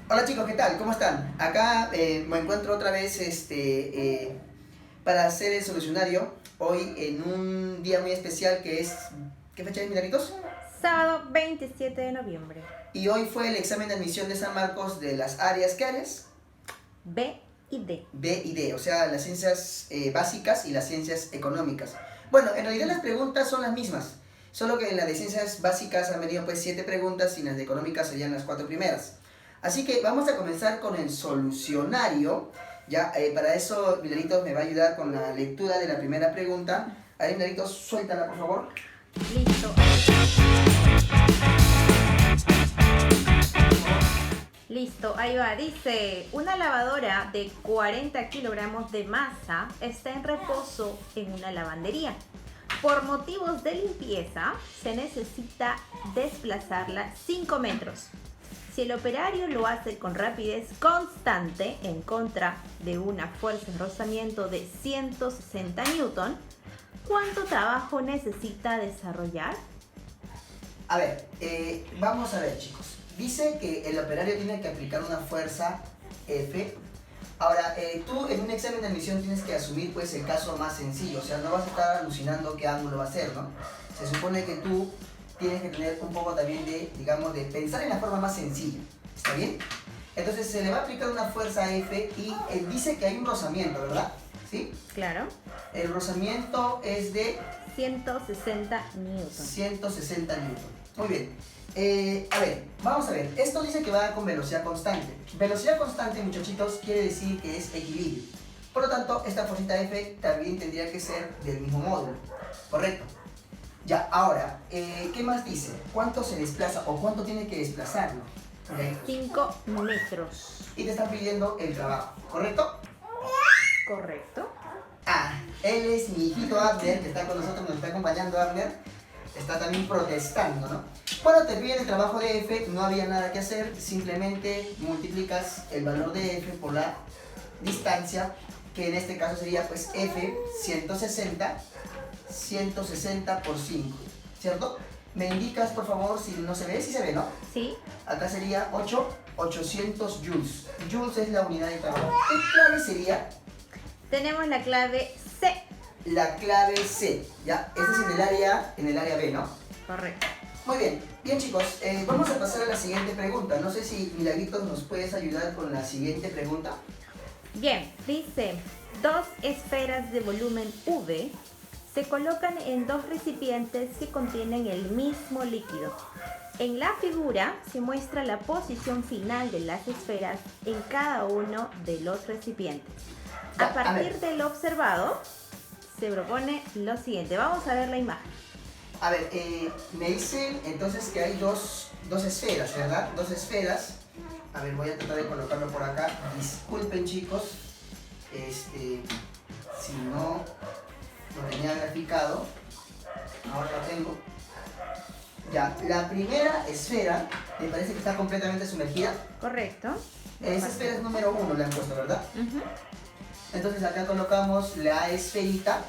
Hola chicos, ¿qué tal? ¿Cómo están? Acá me encuentro otra vez para hacer el solucionario hoy en un día muy especial que es... ¿Qué fecha es, Milagritos? Sábado 27 de noviembre. Y hoy fue el examen de admisión de San Marcos de las áreas, ¿qué áreas? B y D. B y D, o sea, las ciencias básicas y las ciencias económicas. Bueno, en realidad las preguntas son las mismas, solo que en las de ciencias básicas han venido pues 7 preguntas y en las de económicas serían las 4 primeras. Así que vamos a comenzar con el solucionario. Ya, para eso Milaritos me va a ayudar con la lectura de la primera pregunta. A ver, Milaritos, suéltala por favor. Listo. Listo, ahí va. Dice, una lavadora de 40 kilogramos de masa está en reposo en una lavandería. Por motivos de limpieza, se necesita desplazarla 5 metros. Si el operario lo hace con rapidez constante en contra de una fuerza de rozamiento de 160 newton, ¿cuánto trabajo necesita desarrollar? A ver, vamos a ver chicos. Dice que el operario tiene que aplicar una fuerza F. Ahora, tú en un examen de admisión tienes que asumir pues el caso más sencillo, o sea, no vas a estar alucinando qué ángulo va a ser, ¿no? Se supone que tú tienes que tener un poco también de, digamos, de pensar en la forma más sencilla, ¿está bien? Entonces se le va a aplicar una fuerza F y dice que hay un rozamiento, ¿verdad? ¿Sí? Claro. El rozamiento es de 160 newton. 160 newton. Muy bien. A ver, vamos a ver. Esto dice que va con velocidad constante. Velocidad constante, muchachitos, quiere decir que es equilibrio. Por lo tanto, esta fuercita F también tendría que ser del mismo módulo. ¿Correcto? Ya, ahora, ¿qué más dice? ¿Cuánto se desplaza o cuánto tiene que desplazarlo? 5 metros. Y te están pidiendo el trabajo, ¿correcto? Correcto. Ah, él es mi hijito Abner, que está con nosotros, nos está acompañando Abner. Está también protestando, ¿no? Cuando te piden el trabajo de F, no había nada que hacer, simplemente multiplicas el valor de F por la distancia, que en este caso sería pues F 160 por 5, ¿cierto? Me indicas por favor si no se ve, si se ve, ¿no? Sí. Acá sería 800 joules. Joules es la unidad de trabajo. ¿Qué clave sería? Tenemos la clave C. La clave C, ¿ya? Este es en el área B, ¿no? Correcto. Muy bien, bien chicos, vamos a pasar a la siguiente pregunta. No sé si Milagritos nos puedes ayudar con la siguiente pregunta. Bien, dice, dos esferas de volumen V se colocan en dos recipientes que contienen el mismo líquido. En la figura se muestra la posición final de las esferas en cada uno de los recipientes. Ya, A partir de lo observado, se propone lo siguiente. Vamos a ver la imagen. A ver, me dicen entonces que hay dos esferas, ¿verdad? Dos esferas. A ver, voy a tratar de colocarlo por acá. Disculpen chicos, si no lo tenía graficado, ahora lo tengo. Ya, la primera esfera, me parece que está completamente sumergida. Correcto. Esa esfera es número 1, le han puesto, ¿verdad? Uh-huh. Entonces acá colocamos la esferita.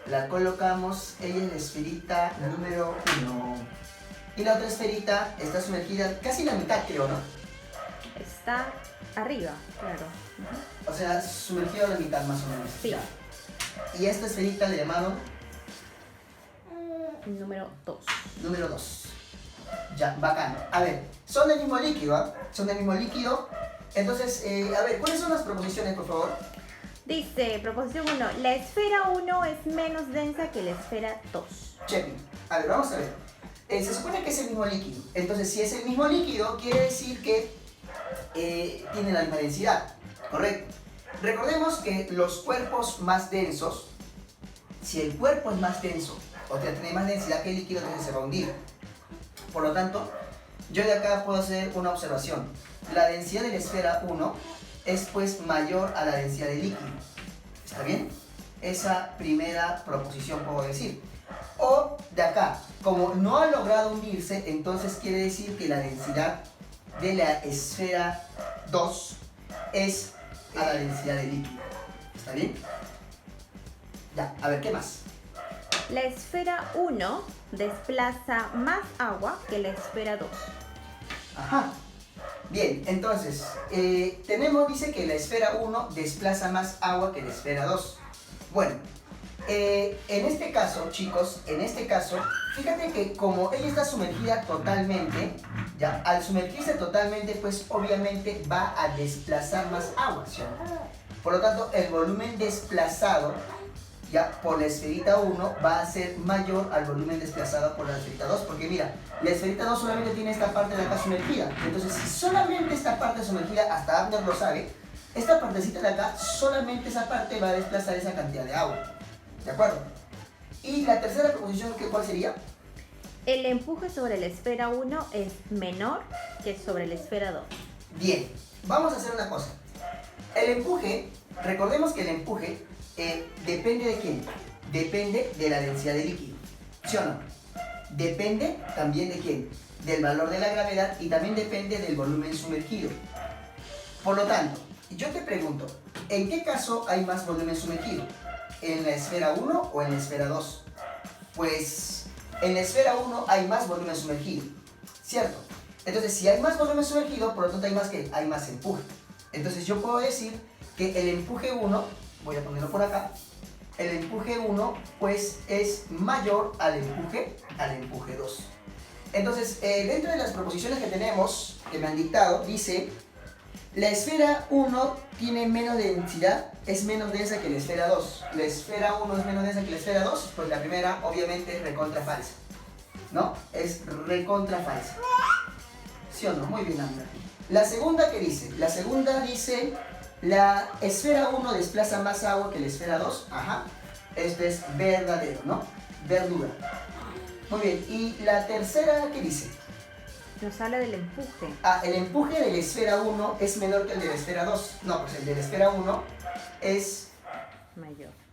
La colocamos, ella es la esferita número 1. Y la otra esferita está sumergida casi la mitad, creo, ¿no? Está arriba, claro. Uh-huh. O sea, sumergido a la mitad más o menos. Sí. Ya. Y esta esferita le llamaron Número 2. número 2. Ya, bacán. A ver, son del mismo líquido, ¿ah? Son del mismo líquido. Entonces, a ver, ¿cuáles son las proposiciones, por favor? Dice, proposición 1, la esfera 1 es menos densa que la esfera 2. Chepi. A ver, vamos a ver. Se supone que es el mismo líquido. Entonces, si es el mismo líquido, quiere decir que tiene la misma densidad. ¿Correcto? Recordemos que los cuerpos más densos, si el cuerpo es más denso, o sea, tiene más densidad que el líquido, entonces se va a hundir. Por lo tanto, yo de acá puedo hacer una observación. La densidad de la esfera 1 es pues mayor a la densidad del líquido. ¿Está bien? Esa primera proposición puedo decir. O de acá, como no ha logrado hundirse, entonces quiere decir que la densidad de la esfera 2 es a la densidad del líquido. ¿Está bien? Ya, a ver, ¿qué más? La esfera 1 desplaza más agua que la esfera 2. Ajá. Bien, entonces, dice que la esfera 1 desplaza más agua que la esfera 2. Bueno, en este caso, chicos, fíjate que como ella está sumergida totalmente, ya, al sumergirse totalmente, pues obviamente va a desplazar más agua, ¿sí? Por lo tanto, el volumen desplazado ya por la esferita 1 va a ser mayor al volumen desplazado por la esferita 2, porque mira, la esferita 2 solamente tiene esta parte de acá sumergida. Entonces, si solamente esta parte sumergida, hasta Abner lo sabe, esta partecita de acá, solamente esa parte va a desplazar esa cantidad de agua. ¿De acuerdo? Y la tercera proposición, ¿cuál sería? El empuje sobre la esfera 1 es menor que sobre la esfera 2. Bien, vamos a hacer una cosa. El empuje, recordemos que el empuje depende de quién. Depende de la densidad del líquido. ¿Sí o no? Depende también de quién. Del valor de la gravedad y también depende del volumen sumergido. Por lo tanto, yo te pregunto, ¿en qué caso hay más volumen sumergido? ¿En la esfera 1 o en la esfera 2? Pues en la esfera 1 hay más volumen sumergido, ¿cierto? Entonces, si hay más volumen sumergido, por lo tanto hay más, ¿qué? Hay más empuje. Entonces yo puedo decir que el empuje 1, voy a ponerlo por acá, el empuje 1 pues es mayor al empuje 2. Entonces, dentro de las proposiciones que tenemos, que me han dictado, dice, la esfera 1 tiene menos densidad, es menos densa que la esfera 2. La esfera 1 es menos densa que la esfera 2, pues la primera obviamente es recontra falsa, ¿no? Es recontra falsa. ¿Sí o no? Muy bien, Andrea. La segunda, ¿qué dice? La segunda dice, la esfera 1 desplaza más agua que la esfera 2. Ajá. Esto es verdadero, ¿no? Verdura. Muy bien. ¿Y la tercera, qué dice? Nos habla del empuje. El empuje de la esfera 1 es menor que el de la esfera 2. No, pues el de la esfera 1 es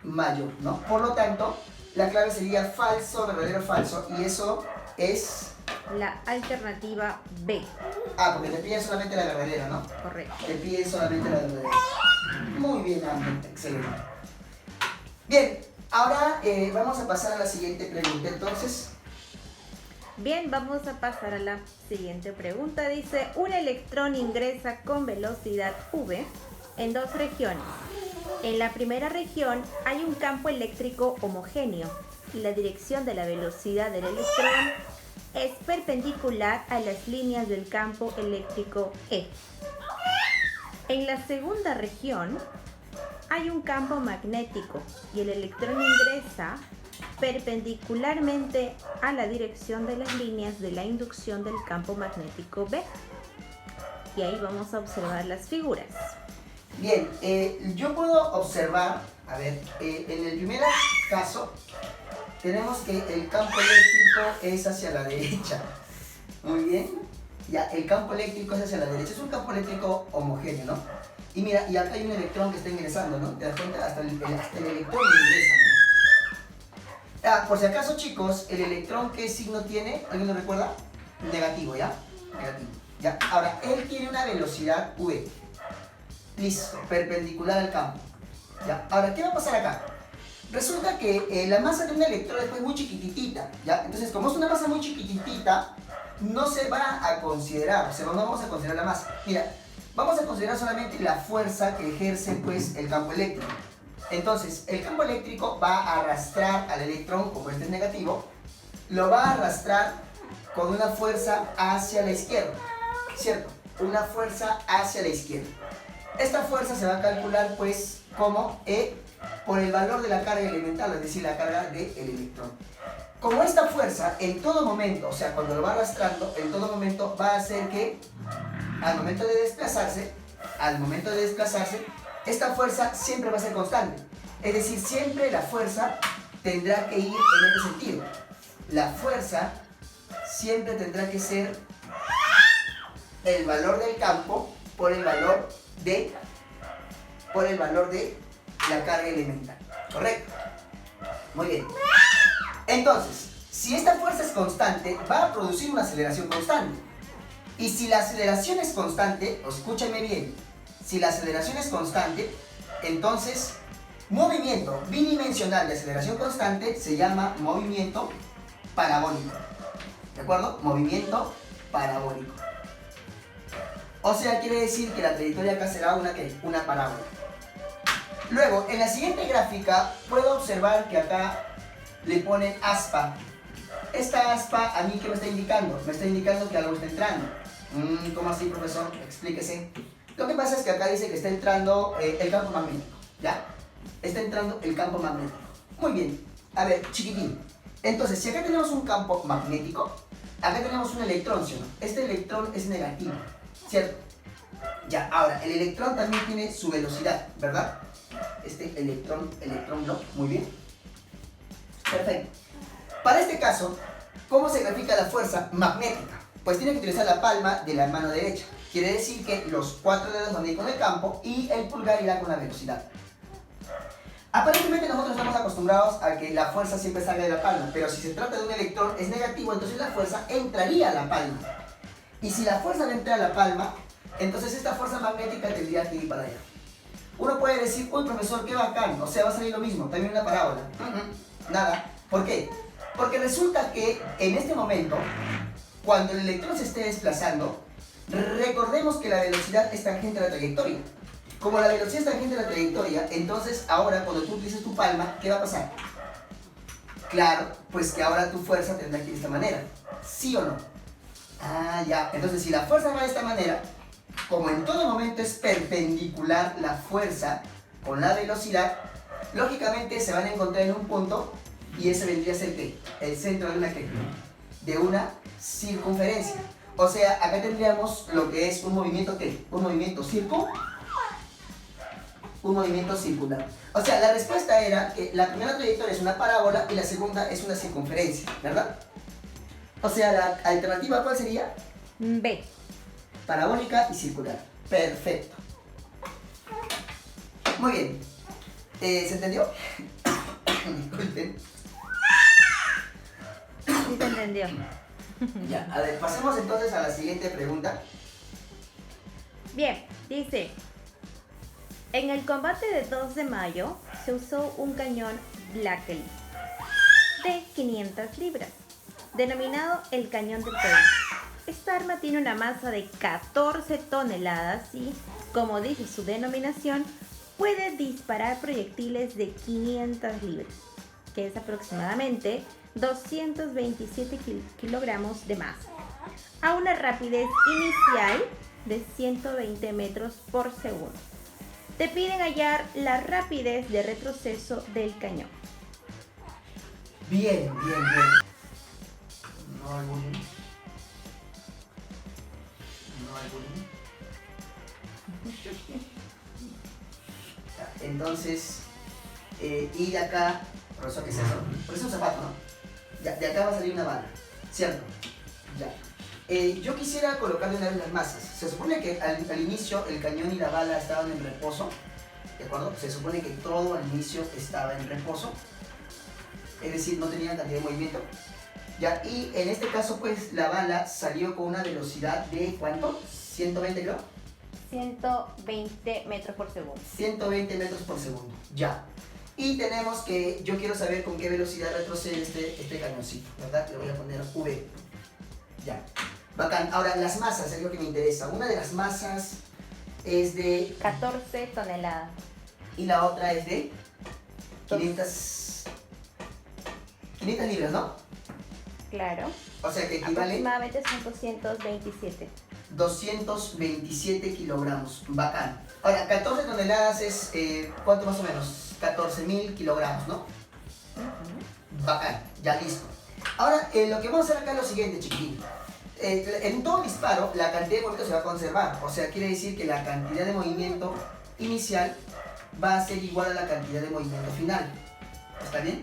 mayor, ¿no? Por lo tanto, la clave sería falso, verdadero, falso. Y eso es... la alternativa B. Porque te piden solamente la verdadera, ¿no? Correcto. Te piden solamente la verdadera. Muy bien, Ángel. Excelente. Bien, ahora vamos a pasar a la siguiente pregunta, entonces. Bien, vamos a pasar a la siguiente pregunta. Dice, un electrón ingresa con velocidad v en dos regiones. En la primera región hay un campo eléctrico homogéneo y la dirección de la velocidad del electrón es perpendicular a las líneas del campo eléctrico E. En la segunda región hay un campo magnético y el electrón ingresa perpendicularmente a la dirección de las líneas de la inducción del campo magnético B. Y ahí vamos a observar las figuras. Bien, yo puedo observar, a ver, en el primer caso tenemos que el campo eléctrico es hacia la derecha. Muy bien. Ya, el campo eléctrico es hacia la derecha. Es un campo eléctrico homogéneo, ¿no? Y mira, y acá hay un electrón que está ingresando, ¿no? ¿Te das cuenta? Hasta el electrón ingresa, ¿no? Por si acaso, chicos, el electrón, ¿qué signo tiene? ¿Alguien lo recuerda? Negativo, ¿ya? Negativo. Ya. Ahora, él tiene una velocidad v. Listo, perpendicular al campo. Ya. Ahora, ¿qué va a pasar acá? Resulta que la masa de un electrón es muy chiquititita, ¿ya? Entonces, como es una masa muy chiquititita, no se va a considerar, o sea, no vamos a considerar la masa. Mira, vamos a considerar solamente la fuerza que ejerce, pues, el campo eléctrico. Entonces, el campo eléctrico va a arrastrar al electrón, como este es negativo, lo va a arrastrar con una fuerza hacia la izquierda, ¿cierto? Una fuerza hacia la izquierda. Esta fuerza se va a calcular, pues, como E por el valor de la carga elemental, es decir, la carga del electrón. Como esta fuerza en todo momento, o sea, cuando lo va arrastrando, en todo momento va a hacer que al momento de desplazarse, esta fuerza siempre va a ser constante. Es decir, siempre la fuerza tendrá que ir en este sentido. La fuerza siempre tendrá que ser el valor del campo por el valor de la carga elemental. ¿Correcto? Muy bien. Entonces, si esta fuerza es constante, va a producir una aceleración constante. Y si la aceleración es constante, escúchame bien, si la aceleración es constante, entonces movimiento bidimensional de aceleración constante se llama movimiento parabólico. ¿De acuerdo? Movimiento parabólico. O sea, quiere decir que la trayectoria acá será una parábola. Luego, en la siguiente gráfica, puedo observar que acá le ponen aspa. Esta aspa, ¿a mí qué me está indicando? Me está indicando que algo está entrando. ¿Cómo así, profesor? Explíquese. Lo que pasa es que acá dice que está entrando el campo magnético, ¿ya? Está entrando el campo magnético. Muy bien. A ver, chiquitín. Entonces, si acá tenemos un campo magnético, acá tenemos un electrón, ¿sí o no? Este electrón es negativo, ¿cierto? Ya, ahora, el electrón también tiene su velocidad, ¿verdad? Este electrón block, muy bien. Perfecto. Para este caso, ¿cómo se grafica la fuerza magnética? Pues tiene que utilizar la palma de la mano derecha. Quiere decir que los 4 dedos van a ir con el campo y el pulgar irá con la velocidad. Aparentemente nosotros estamos acostumbrados a que la fuerza siempre salga de la palma, pero si se trata de un electrón es negativo, entonces la fuerza entraría a la palma. Y si la fuerza no entra a la palma, entonces esta fuerza magnética tendría que ir para allá. Uno puede decir, uy profesor, qué bacán, o sea, va a salir lo mismo, también una parábola. Nada. ¿Por qué? Porque resulta que en este momento, cuando el electrón se esté desplazando, recordemos que la velocidad es tangente a la trayectoria. Como la velocidad es tangente a la trayectoria, entonces ahora cuando tú utilices tu palma, ¿qué va a pasar? Claro, pues que ahora tu fuerza tendrá que ir de esta manera. ¿Sí o no? Ah, ya. Entonces si la fuerza va de esta manera, como en todo momento es perpendicular la fuerza con la velocidad, lógicamente se van a encontrar en un punto y ese vendría a ser ¿qué? El centro de una ¿qué? De una circunferencia. O sea, acá tendríamos lo que es un movimiento ¿qué? Un movimiento circular. O sea, la respuesta era que la primera trayectoria es una parábola y la segunda es una circunferencia, ¿verdad? O sea, la alternativa ¿cuál sería? B. Parabólica y circular. Perfecto. Muy bien. ¿Se entendió? Disculpen. Sí se entendió. Ya, a ver, pasemos entonces a la siguiente pregunta. Bien, dice, en el combate de 2 de mayo se usó un cañón Blackley de 500 libras, denominado el cañón del pueblo. Esta arma tiene una masa de 14 toneladas y, como dice su denominación, puede disparar proyectiles de 500 libras, que es aproximadamente 227 kilogramos de masa, a una rapidez inicial de 120 metros por segundo. Te piden hallar la rapidez de retroceso del cañón. Bien. No hay volumen. Ya, entonces, y de acá, profesor, ¿qué es eso? Por eso es un zapato, ¿no? Ya, de acá va a salir una bala, ¿cierto? Ya. Yo quisiera colocarle una vez las masas. Se supone que al inicio el cañón y la bala estaban en reposo, ¿de acuerdo? Se supone que todo al inicio estaba en reposo, es decir, no tenía cantidad de movimiento. Ya, y en este caso, pues, la bala salió con una velocidad de, ¿cuánto? 120 creo. 120 metros por segundo. 120 metros por segundo, ya. Y tenemos que, yo quiero saber con qué velocidad retrocede este cañoncito, ¿verdad? Le voy a poner V. Ya. Bacán. Ahora, las masas es lo que me interesa. Una de las masas es de 14 toneladas. y la otra es de 500 libras, ¿no? Claro. O sea que equivale Aproximadamente son 227. 227 kilogramos. Bacán. Ahora, 14 toneladas es, ¿cuánto más o menos? 14.000 kilogramos, ¿no? Bacán, ya listo. Ahora, lo que vamos a hacer acá es lo siguiente, chiquitín. En todo disparo, la cantidad de movimiento se va a conservar. O sea, quiere decir que la cantidad de movimiento inicial va a ser igual a la cantidad de movimiento final. ¿Está bien?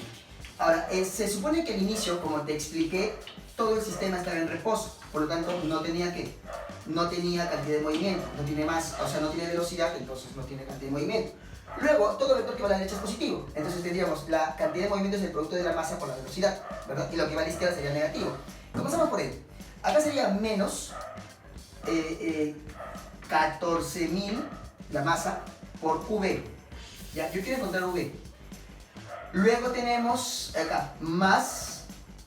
Ahora, se supone que al inicio, como te expliqué, todo el sistema estaba en reposo. Por lo tanto, no tenía cantidad de movimiento, no tiene masa, o sea, no tiene velocidad, entonces no tiene cantidad de movimiento. Luego, todo vector que va a la derecha es positivo. Entonces tendríamos la cantidad de movimiento es el producto de la masa por la velocidad, ¿verdad? Y lo que va a la izquierda sería negativo. Comenzamos por él. Acá sería menos 14.000 la masa por V. Ya, yo quiero encontrar V. Luego tenemos acá más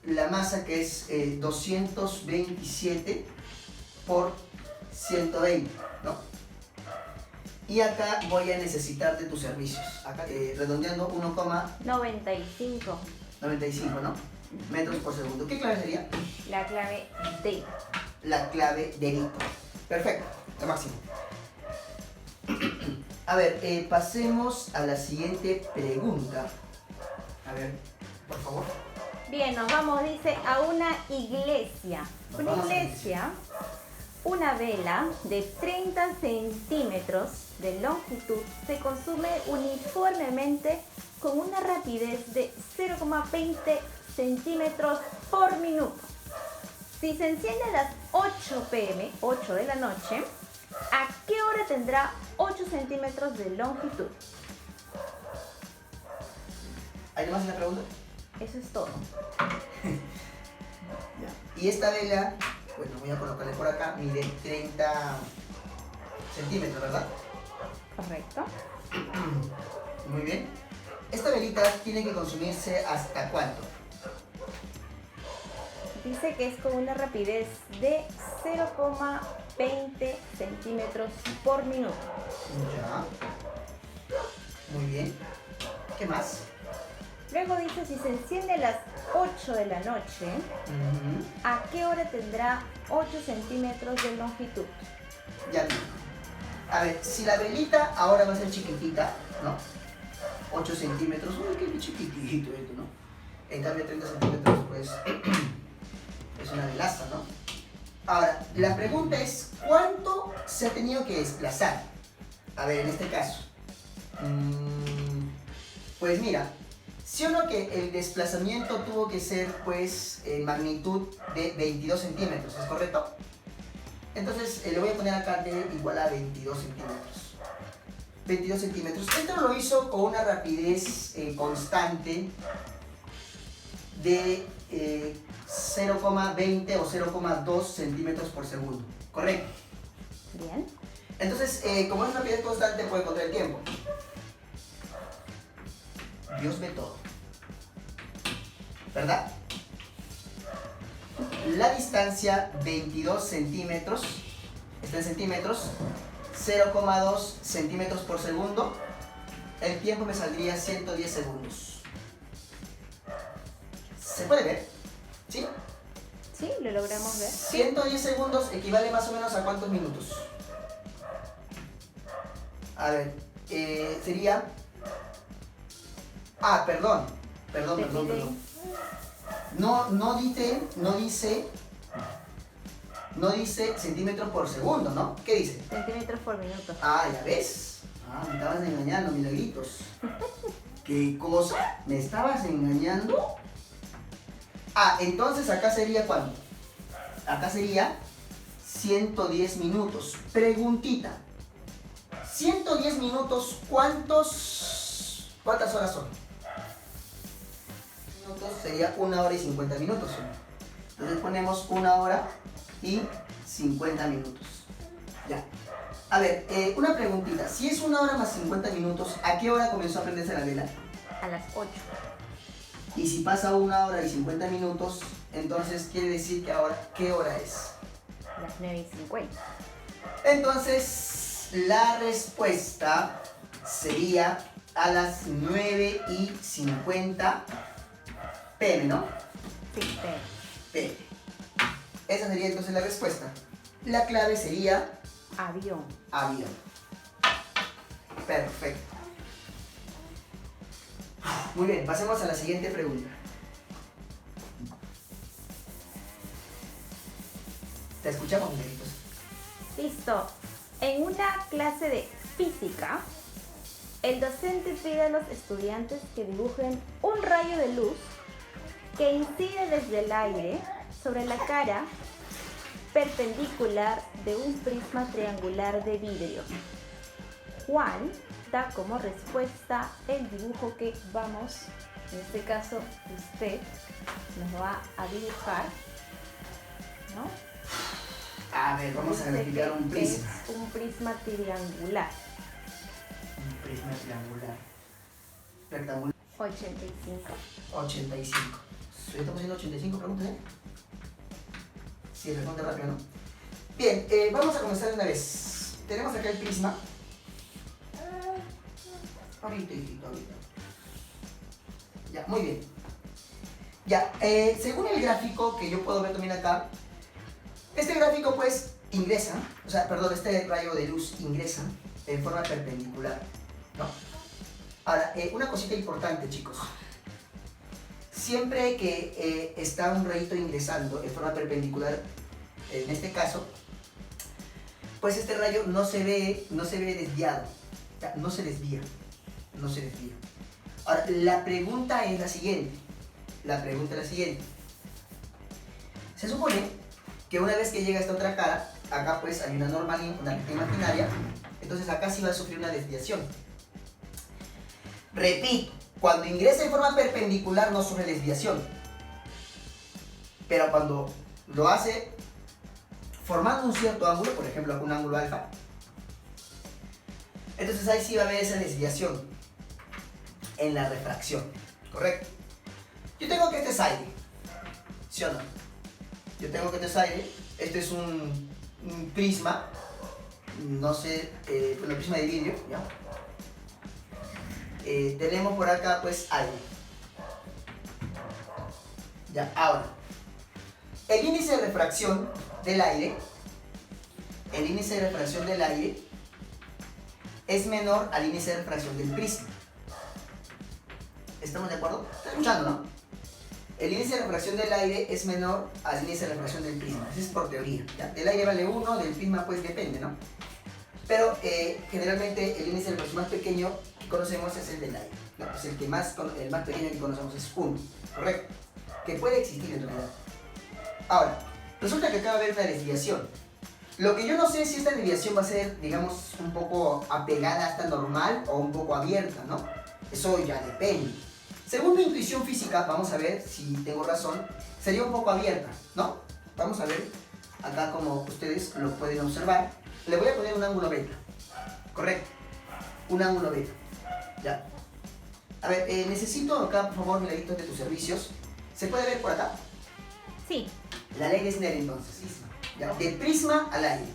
la masa que es 227 por 120. Y acá voy a necesitar de tus servicios. Acá redondeando 95. 1,95, ¿no? Metros por segundo. ¿Qué clave sería? La clave D. La clave de Nito. Perfecto, lo máximo. A ver, pasemos a la siguiente pregunta. A ver, por favor. Bien, nos vamos, dice, a una iglesia. Nos Una vamos a la iglesia, una vela de 30 centímetros de longitud se consume uniformemente con una rapidez de 0,20 centímetros por minuto. Si se enciende a las 8 p.m., 8 de la noche, ¿a qué hora tendrá 8 centímetros de longitud? ¿Hay más en la pregunta? Eso es todo. Ya. Y esta vela, bueno, voy a colocarle por acá, mide 30 centímetros, ¿verdad? Correcto. Muy bien. Esta velita tiene que consumirse ¿hasta cuánto? Dice que es con una rapidez de 0,20 centímetros por minuto. Ya. Muy bien. ¿Qué más? Luego dice, si se enciende a las 8 de la noche, ¿a qué hora tendrá 8 centímetros de longitud? Ya vi. A ver, si la velita ahora va a ser chiquitita, ¿no? 8 centímetros, uy, qué chiquitito esto, ¿no? En cambio 30 centímetros, pues, es una velaza, ¿no? Ahora, la pregunta es, ¿cuánto se ha tenido que desplazar? A ver, en este caso. Pues mira, sí o no que el desplazamiento tuvo que ser, pues, en magnitud de 22 centímetros, ¿es correcto? Entonces, le voy a poner acá de igual a 22 centímetros. 22 centímetros. Esto lo hizo con una rapidez constante de 0,20 o 0,2 centímetros por segundo. ¿Correcto? Bien. Entonces, como es una rapidez constante, puede contar el tiempo. Dios ve todo. ¿Verdad? La distancia 22 centímetros, está en centímetros, 0,2 centímetros por segundo. El tiempo me saldría 110 segundos. ¿Se puede ver? ¿Sí? Sí, lo logramos ver. 110 segundos equivale más o menos a ¿cuántos minutos? A ver, sería... Ah, perdón. No dice centímetros por segundo, ¿no? ¿Qué dice? Centímetros por minuto. Ah, ya ves. Ah, me estabas engañando, milagritos. ¿Qué cosa? ¿Me estabas engañando? Ah, entonces acá sería ¿cuánto? Acá sería 110 minutos. Preguntita. 110 minutos, ¿cuántas horas son? Minutos sería 1 hora y 50 minutos. Entonces ponemos 1 hora y 50 minutos. Ya. A ver, una preguntita. Si es 1 hora más 50 minutos, ¿a qué hora comenzó a prenderse la vela? A las 8. Y si pasa 1 hora y 50 minutos, entonces quiere decir que ahora, ¿qué hora es? A las 9:50. Entonces, la respuesta sería a las 9:50 pm, ¿no? Sí, PM. Esa sería entonces la respuesta. La clave sería avión. avión. Perfecto. Muy bien, pasemos a la siguiente pregunta. Te escuchamos, Miguelitos. Listo. En una clase de física, el docente pide a los estudiantes que dibujen un rayo de luz que incide desde el aire sobre la cara perpendicular de un prisma triangular de vidrio. Juan da como respuesta el dibujo que vamos, en este caso usted nos va a dibujar, ¿no? A ver, vamos a graficar un prisma. Es un prisma triangular. Un prisma triangular. Rectangular. 85. 85. ¿Estamos haciendo 85 preguntas, eh? Sí, responde rápido, ¿no? Bien, vamos a comenzar de una vez. Tenemos acá el prisma. Ahorita, hijito, ahorita. Ya, muy bien. Ya, según el gráfico que yo puedo ver también acá, este gráfico pues ingresa, o sea, perdón, este rayo de luz ingresa en forma perpendicular, ¿no? Ahora, una cosita importante, chicos. Siempre que está un rayito ingresando en forma perpendicular, en este caso, pues este rayo no se ve desviado, ya, no se desvía. Ahora, la pregunta es la siguiente. Se supone que una vez que llega a esta otra cara, acá pues hay una recta imaginaria, entonces acá sí va a sufrir una desviación. Repito, cuando ingresa en forma perpendicular no sufre desviación, pero cuando lo hace formando un cierto ángulo, por ejemplo un ángulo alfa, entonces ahí sí va a haber esa desviación en la refracción, ¿correcto? Yo tengo que este es aire, ¿sí o no? Yo tengo que este es aire, este es un prisma, no sé, bueno, prisma de vidrio, ¿ya? Tenemos por acá pues aire. Ya, ahora, el índice de refracción del aire, es menor al índice de refracción del prisma. ¿Estamos de acuerdo? ¿Estás escuchando, no? El índice de refracción del aire es menor al índice de refracción del prisma. Eso es por teoría, ¿ya? Del aire vale 1, del prisma pues depende, ¿no? Pero generalmente el índice de refracción más pequeño que conocemos es el del aire, ¿no? Pues el más pequeño que conocemos es 1, ¿correcto? Que puede existir en realidad. Ahora, resulta que acaba de haber una desviación. Lo que yo no sé es si esta desviación va a ser, digamos, un poco apegada a esta normal o un poco abierta, ¿no? Eso ya depende. Según mi intuición física, vamos a ver si tengo razón, sería un poco abierta, ¿no? Vamos a ver, acá como ustedes lo pueden observar, le voy a poner un ángulo beta, ¿correcto? Un ángulo beta, ya. A ver, necesito acá, por favor, milagritos de tus servicios. ¿Se puede ver por acá? Sí. La ley de Snell, entonces, ¿ya? Del prisma al aire.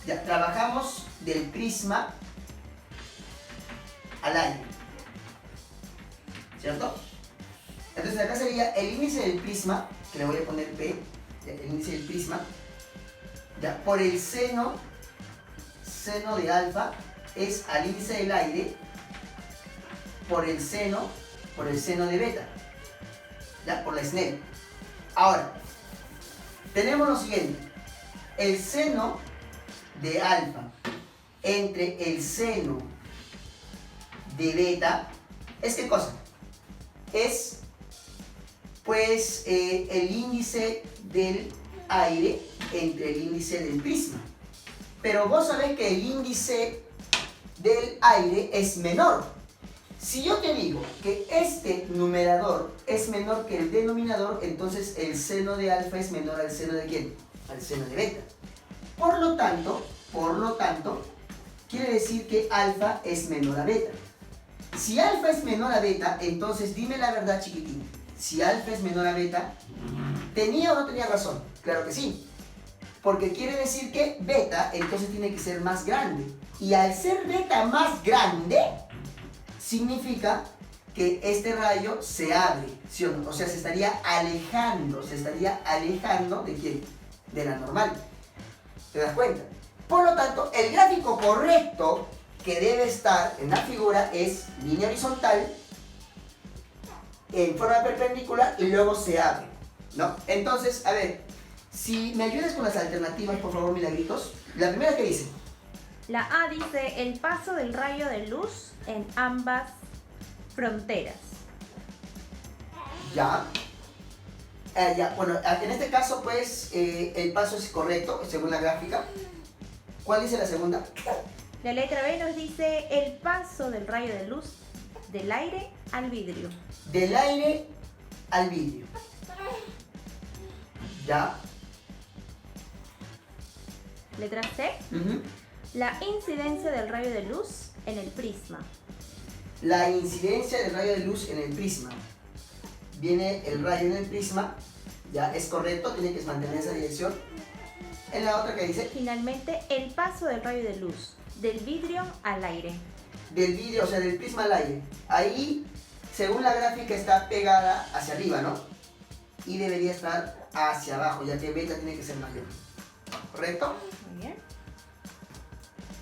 Ya, trabajamos del prisma al aire, ¿cierto? Entonces acá sería el índice del prisma, que le voy a poner P, ya, el índice del prisma, ya, por el seno de alfa es al índice del aire por el seno de beta, ya, por la Snell. Ahora, tenemos lo siguiente, el seno de alfa entre el seno de beta, ¿es qué cosa? Es pues el índice del aire entre el índice del prisma. Pero vos sabés que el índice del aire es menor. Si yo te digo que este numerador es menor que el denominador, entonces el seno de alfa es menor al seno de ¿quién? Al seno de beta. Por lo tanto, quiere decir que alfa es menor a beta. Si alfa es menor a beta, entonces dime la verdad, chiquitín. Si alfa es menor a beta, ¿tenía o no tenía razón? Claro que sí. Porque quiere decir que beta entonces tiene que ser más grande. Y al ser beta más grande, significa que este rayo se abre, ¿sí o no? O sea, se estaría alejando ¿de quién? De la normal. ¿Te das cuenta? Por lo tanto, el gráfico correcto que debe estar en la figura es línea horizontal en forma perpendicular y luego se abre, ¿no? Entonces, a ver, si me ayudas con las alternativas, por favor, milagritos. La primera que dice. La A dice el paso del rayo de luz en ambas fronteras. Ya. Ya, bueno, en este caso, pues, el paso es correcto, según la gráfica. ¿Cuál dice la segunda? La letra B nos dice el paso del rayo de luz del aire al vidrio. Del aire al vidrio. Ya. Letra C. La incidencia del rayo de luz en el prisma. La incidencia del rayo de luz en el prisma. Viene el rayo en el prisma, ya es correcto, tiene que mantener esa dirección. En la otra que dice. Finalmente, el paso del rayo de luz del vidrio al aire. del vidrio, o sea, del prisma al aire. Ahí, según la gráfica, está pegada hacia arriba, ¿no? Y debería estar hacia abajo, ya que beta tiene que ser mayor. ¿Correcto? Muy bien.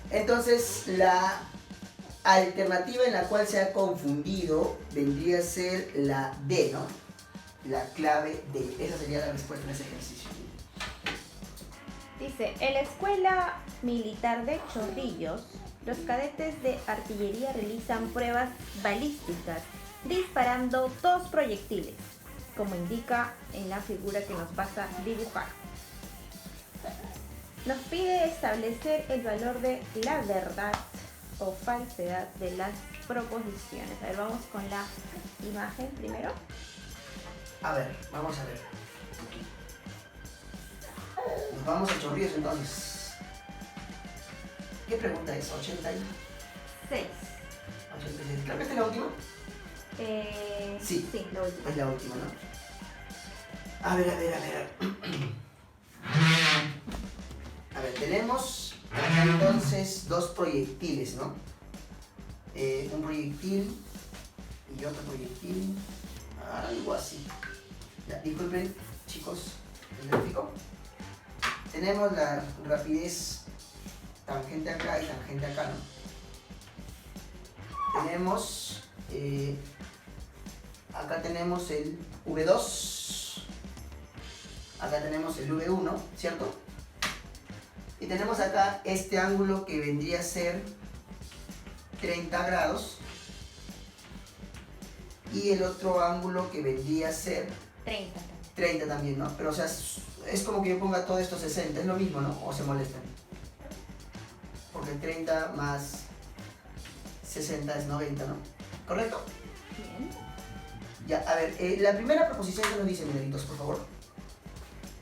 Entonces, la alternativa en la cual se ha confundido vendría a ser la D, ¿no? La clave D. Esa sería la respuesta en ese ejercicio. Dice, en la Escuela Militar de Chorrillos, los cadetes de artillería realizan pruebas balísticas disparando 2 proyectiles, como indica en la figura que nos vas a dibujar. Nos pide establecer el valor de la verdad o falsedad de las proposiciones. A ver, vamos con la imagen primero. A ver, vamos a ver. Nos vamos a Chorrillos entonces. ¿Qué pregunta es? 86. 6. Creo que esta es la última. Sí. Sí, la última. Es la última, ¿no? A ver. A ver, tenemos acá entonces 2 proyectiles, ¿no? Un proyectil y otro proyectil. Algo así. Ya, disculpen, chicos, el gráfico. Tenemos la rapidez tangente acá y tangente acá, ¿no? Tenemos acá tenemos el V2, acá tenemos el V1, ¿cierto? Y tenemos acá este ángulo que vendría a ser 30 grados y el otro ángulo que vendría a ser 30 también, ¿no? Pero o sea, es como que yo ponga todo esto 60, es lo mismo, ¿no? O se molestan. Porque 30 más 60 es 90, ¿no? ¿Correcto? Bien. Ya, a ver, la primera proposición que nos dice, mineritos, por favor.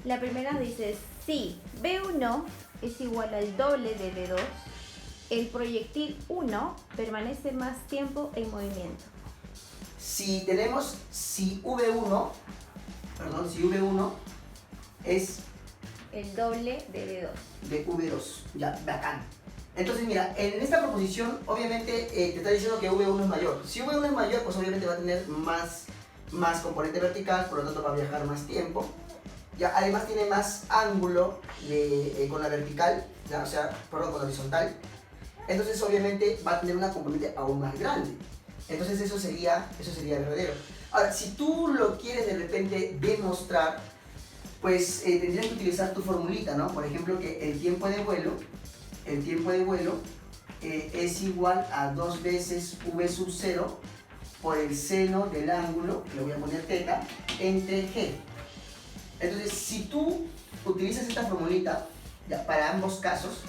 La primera dice, si B1 es igual al doble de B2, el proyectil 1 permanece más tiempo en movimiento. Si V1 es El doble de B2. de V2, ya, bacán. Entonces mira, en esta proposición obviamente te está diciendo que V1 es mayor. Si V1 es mayor, pues obviamente va a tener más componente vertical, por lo tanto va a viajar más tiempo. Ya, además tiene más ángulo con la vertical, ya, o sea, perdón, con la horizontal. Entonces obviamente va a tener una componente aún más grande. Entonces eso sería verdadero. Ahora, si tú lo quieres de repente demostrar, pues tendrías que utilizar tu formulita, ¿no? Por ejemplo, que el tiempo de vuelo es igual a 2 veces v sub 0 por el seno del ángulo, que le voy a poner θ, entre g. Entonces, si tú utilizas esta formulita, ya, para ambos casos,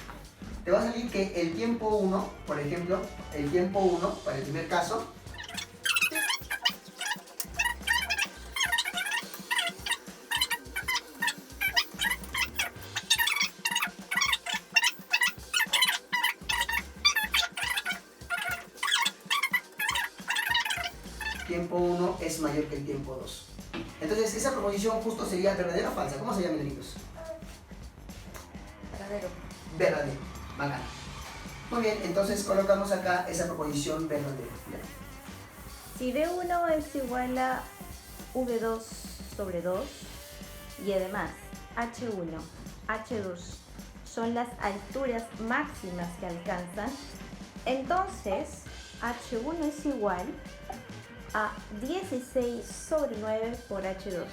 te va a salir que el tiempo 1, por ejemplo, el tiempo 1, para el primer caso, tiempo 1 es mayor que el tiempo 2. Entonces, esa proposición justo sería verdadera o falsa. ¿Cómo se llama, amigos? Verdadero. Verdadero. Bacán. Muy bien, entonces colocamos acá esa proposición verdadera. Si B1 es igual a V2 sobre 2 y además H1, H2 son las alturas máximas que alcanzan, entonces H1 es igual a 16 sobre 9 por H2.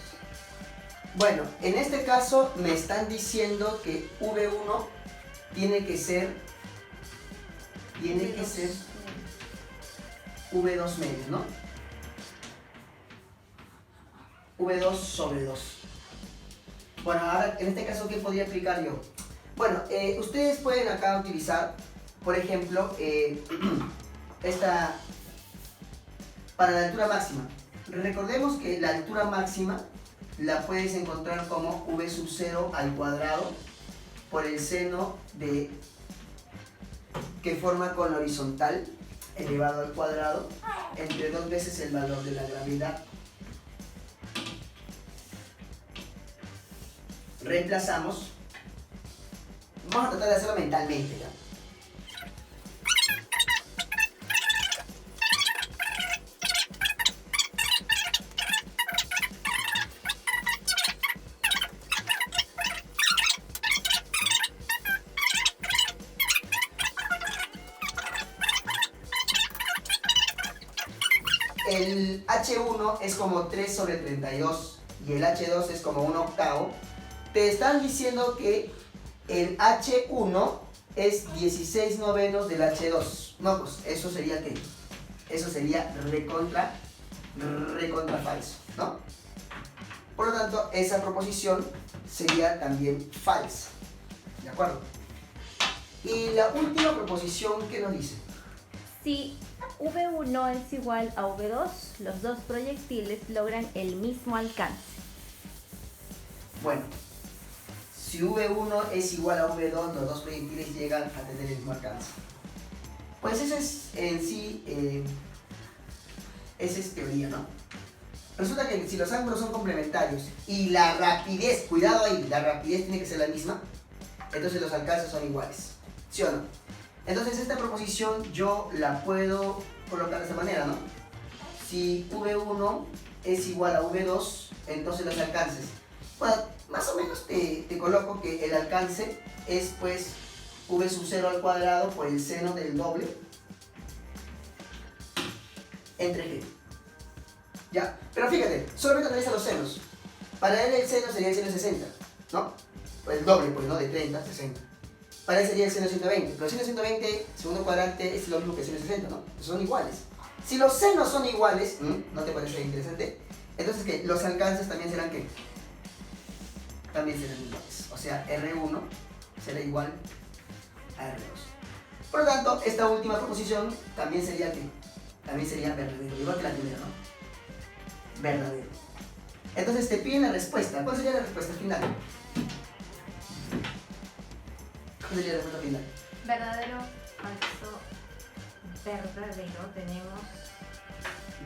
Bueno, en este caso me están diciendo que V1 tiene que ser V2 medio, ¿no? V2 sobre 2. Bueno, ahora en este caso, ¿qué podría aplicar yo? Bueno, ustedes pueden acá utilizar, por ejemplo, esta para la altura máxima. Recordemos que la altura máxima la puedes encontrar como v sub 0 al cuadrado por el seno de que forma con la horizontal elevado al cuadrado entre 2 veces el valor de la gravedad. Reemplazamos. Vamos a tratar de hacerlo mentalmente, ¿ya? el H1 es como 3 sobre 32 y el H2 es como 1/8, te están diciendo que el H1 es 16/9 del H2. No, pues eso sería ¿qué? Eso sería recontra falso, ¿no? Por lo tanto, esa proposición sería también falsa. ¿De acuerdo? Y la última proposición, ¿qué nos dice? Si V1 es igual a V2, los dos proyectiles logran el mismo alcance. Bueno, si V1 es igual a V2, los dos proyectiles llegan a tener el mismo alcance. Pues eso es en sí, esa es teoría, ¿no? Resulta que si los ángulos son complementarios y la rapidez, cuidado ahí, la rapidez tiene que ser la misma, entonces los alcances son iguales, ¿sí o no? Entonces esta proposición yo la puedo colocar de esta manera, ¿no? Si V1 es igual a V2, entonces los alcances. Bueno, más o menos te coloco que el alcance es pues V sub 0 al cuadrado por el seno del doble entre G. Ya, pero fíjate, solamente analiza los senos. Para él el seno sería el seno de 60, ¿no? Pues el doble, pues, ¿no? De 30 a 60. Para él sería el seno de 120. Pero el seno de 120, segundo cuadrante, es lo mismo que el seno de 60, ¿no? Son iguales. Si los senos son iguales, ¿no te parece interesante? Entonces, ¿qué? Los alcances también serán, ¿qué? También serán iguales. O sea, R1 será igual a R2. Por lo tanto, esta última proposición también sería, ¿qué? También sería verdadero, igual que la primera, ¿no? Verdadero. Entonces te piden la respuesta. ¿Cuál sería la respuesta final? ¿Cuál sería la respuesta final? Verdadero, falso, verdadero. Tenemos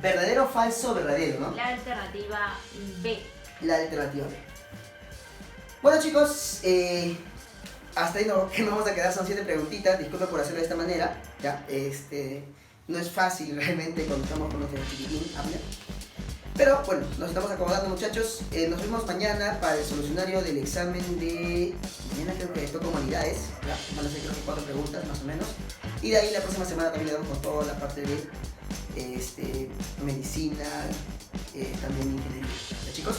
Verdadero, falso, verdadero, ¿no? la alternativa B. La alternativa B. Bueno, chicos, hasta ahí no, que nos vamos a quedar, son 7 preguntitas. Disculpen por hacerlo de esta manera. Ya, no es fácil realmente cuando estamos con los de chiquitín, Abner. Pero bueno, nos estamos acomodando, muchachos. Nos vemos mañana para el solucionario del examen de... Mañana creo que toca humanidades, ¿ya? Van a ser creo que 4 preguntas más o menos. Y de ahí la próxima semana también le damos con toda la parte de medicina, también ingeniería. ¿Ya, chicos?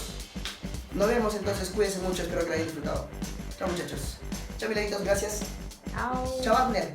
Nos vemos entonces, cuídense mucho, espero que lo hayan disfrutado. Chao, muchachos. Chao, milagritos, gracias. Chao. Chao, Abner.